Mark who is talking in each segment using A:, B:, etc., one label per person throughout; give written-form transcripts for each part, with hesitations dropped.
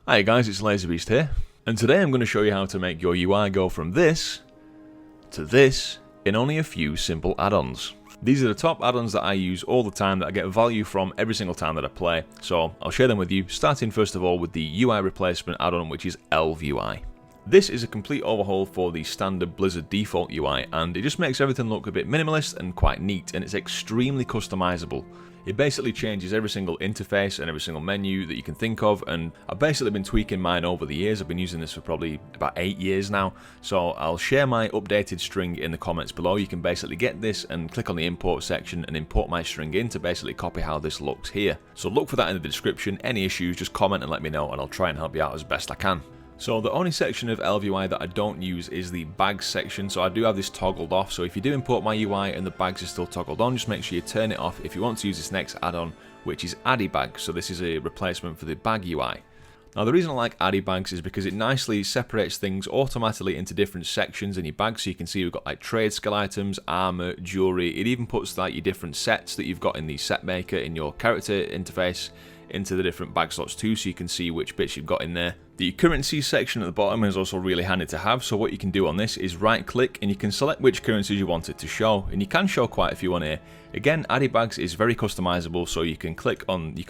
A: Hi guys, it's LazyBeast here, and today I'm going to show you how to make your UI go from this to this in only a few simple add-ons. These are the top add-ons that I use all the time that I get value from every single time that I play, so I'll share them with you, starting first of all with the UI replacement add-on, which is ElvUi. This is a complete overhaul for the standard Blizzard default UI, and it just makes everything look a bit minimalist and quite neat, and it's extremely customizable. It basically changes every single interface and every single menu that you can think of, and I've basically been tweaking mine over the years. I've been using this for probably about 8 years now, so I'll share my updated string in the comments below. You can basically get this and click on the import section and import my string in to basically copy how this looks here. So look for that in the description. Any issues, just comment and let me know, and I'll try and help you out as best I can. So the only section of ElvUi that I don't use is the bags section, so I do have this toggled off. So if you do import my UI and the bags are still toggled on, just make sure you turn it off if you want to use this next add-on, which is AdiBags. So this is a replacement for the bag UI. Now the reason I like AdiBags is because it nicely separates things automatically into different sections in your bag. So you can see we've got like trade skill items, armor, jewelry. It even puts like your different sets that you've got in the set maker in your character interface into the different bag slots too, so you can see which bits you've got in there. The currency section at the bottom is also really handy to have, so what you can do on this is right click and you can select which currencies you want it to show, and you can show quite a few on here. Again, AdiBags is very customizable, so you can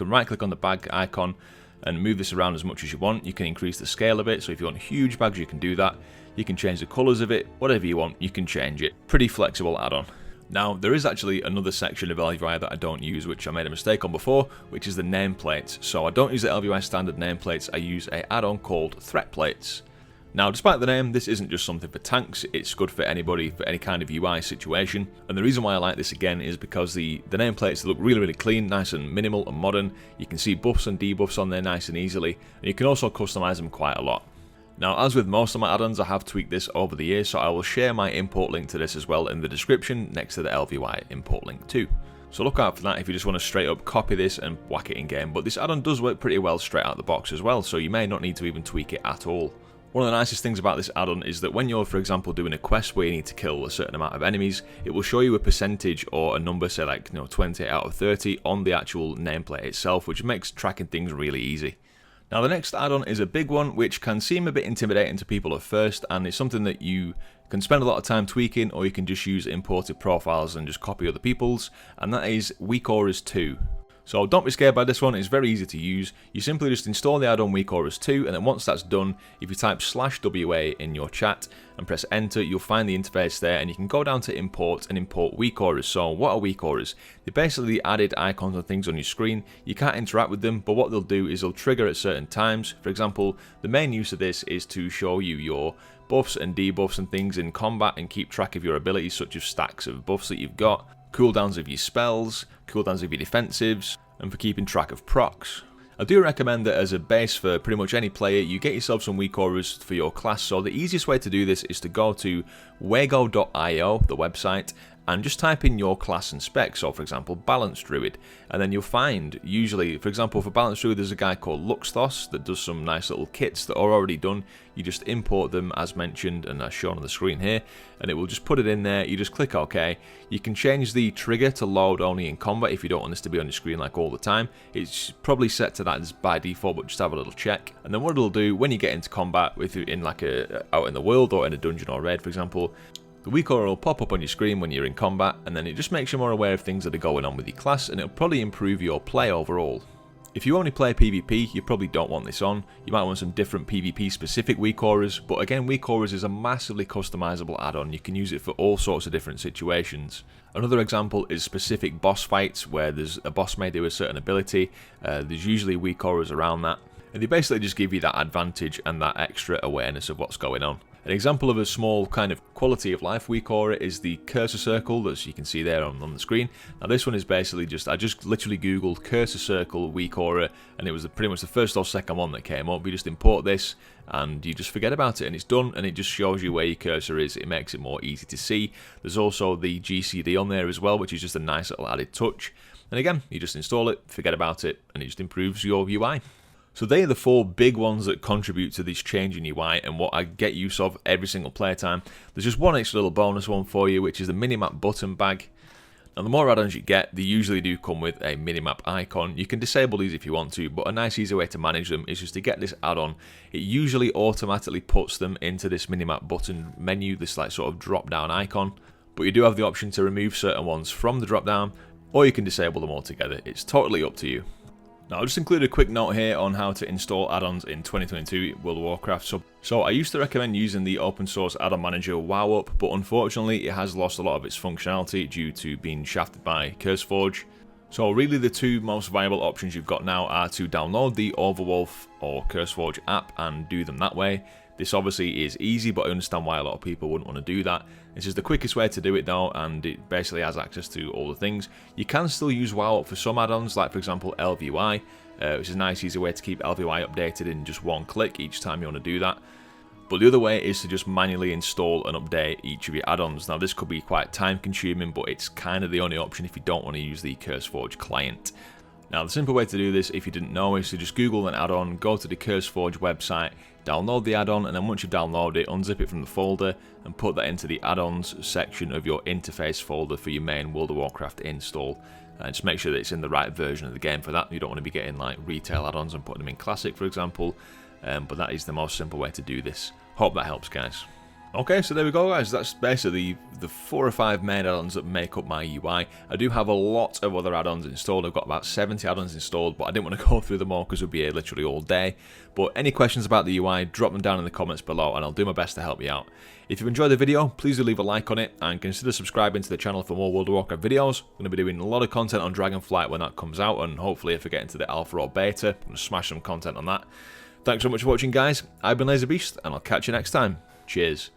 A: right click on the bag icon and move this around as much as you want. You can increase the scale of it, so if you want huge bags you can do that. You can change the colours of it, whatever you want you can change it. Pretty flexible add-on. Now, there is actually another section of ElvUi that I don't use, which I made a mistake on before, which is the nameplates. So I don't use the ElvUi standard nameplates, I use an add-on called ThreatPlates. Now, despite the name, this isn't just something for tanks, it's good for anybody, for any kind of UI situation. And the reason why I like this again is because the nameplates look really clean, nice and minimal and modern. You can see buffs and debuffs on there nice and easily, and you can also customize them quite a lot. Now, as with most of my add-ons, I have tweaked this over the years, so I will share my import link to this as well in the description next to the ElvUi import link too. So look out for that if you just want to straight up copy this and whack it in game, but this add-on does work pretty well straight out the box as well, so you may not need to even tweak it at all. One of the nicest things about this add-on is that when you're, for example, doing a quest where you need to kill a certain amount of enemies, it will show you a percentage or a number, say like 20 out of 30 on the actual nameplate itself, which makes tracking things really easy. Now the next add-on is a big one, which can seem a bit intimidating to people at first, and it's something that you can spend a lot of time tweaking, or you can just use imported profiles and just copy other people's, and that is WeakAuras 2. So don't be scared by this one, it's very easy to use. You simply just install the add-on WeakAuras 2, and then once that's done, if you type /WA in your chat and press enter, you'll find the interface there, and you can go down to import and import WeakAuras. So what are WeakAuras? They're basically added icons and things on your screen. You can't interact with them, but what they'll do is they'll trigger at certain times. For example, the main use of this is to show you your buffs and debuffs and things in combat and keep track of your abilities, such as stacks of buffs that you've got, cooldowns of your spells, cooldowns of your defensives, and for keeping track of procs. I do recommend that as a base for pretty much any player, you get yourself some WeakAuras for your class. So the easiest way to do this is to go to wego.io, the website, and just type in your class and spec. So for example, Balanced Druid, and then you'll find, usually, for example, for Balanced Druid there's a guy called Luxthos that does some nice little kits that are already done. You just import them as mentioned and as shown on the screen here, and it will just put it in there. You just click OK. You can change the trigger to load only in combat if you don't want this to be on your screen like all the time. It's probably set to that as by default, but just have a little check. And then what it'll do when you get into combat, if you're in like out in the world or in a dungeon or raid, for example, the WeakAura will pop up on your screen when you're in combat, and then it just makes you more aware of things that are going on with your class, and it'll probably improve your play overall. If you only play PvP, you probably don't want this on. You might want some different PvP specific WeakAuras, but again, WeakAuras is a massively customizable add-on. You can use it for all sorts of different situations. Another example is specific boss fights where there's a boss may do a certain ability. There's usually WeakAuras around that, and they basically just give you that advantage and that extra awareness of what's going on. An example of a small kind of quality of life WeakAura is the cursor circle, as you can see there on the screen. Now this one is basically just, I just literally googled cursor circle WeakAura, and it was pretty much the first or second one that came up. You just import this and you just forget about it and it's done, and it just shows you where your cursor is. It makes it more easy to see. There's also the GCD on there as well, which is just a nice little added touch. And again, you just install it, forget about it, and it just improves your UI. So they are the 4 big ones that contribute to this change in UI and what I get use of every single playtime. There's just one extra little bonus one for you, which is the Minimap button bag. And the more add-ons you get, they usually do come with a minimap icon. You can disable these if you want to, but a nice easy way to manage them is just to get this add-on. It usually automatically puts them into this minimap button menu, this like sort of drop-down icon. But you do have the option to remove certain ones from the drop-down, or you can disable them altogether. It's totally up to you. Now, I'll just include a quick note here on how to install add-ons in 2022 World of Warcraft. So I used to recommend using the open source add-on manager WoW, but unfortunately it has lost a lot of its functionality due to being shafted by CurseForge. So really the two most viable options you've got now are to download the Overwolf or CurseForge app and do them that way. This obviously is easy, but I understand why a lot of people wouldn't want to do that. This is the quickest way to do it though, and it basically has access to all the things. You can still use WoW for some add-ons, like for example ElvUi, which is a nice easy way to keep ElvUi updated in just one click each time you want to do that. But the other way is to just manually install and update each of your add-ons. Now this could be quite time consuming, but it's kind of the only option if you don't want to use the CurseForge client. Now the simple way to do this, if you didn't know, is to just Google an add-on, go to the CurseForge website, download the add-on, and then once you've downloaded it, unzip it from the folder and put that into the add-ons section of your interface folder for your main World of Warcraft install. And just make sure that it's in the right version of the game for that. You don't want to be getting like retail add-ons and putting them in Classic, for example. But that is the most simple way to do this. Hope that helps, guys. Okay, so there we go, guys. That's basically the 4 or 5 main add-ons that make up my UI. I do have a lot of other add-ons installed. I've got about 70 add-ons installed, but I didn't want to go through them all because it would be here literally all day. But any questions about the UI, drop them down in the comments below and I'll do my best to help you out. If you've enjoyed the video, please do leave a like on it and consider subscribing to the channel for more World of Warcraft videos. I'm going to be doing a lot of content on Dragonflight when that comes out, and hopefully if I get into the alpha or beta, I'm going to smash some content on that. Thanks so much for watching, guys. I've been LazyBeast and I'll catch you next time. Cheers.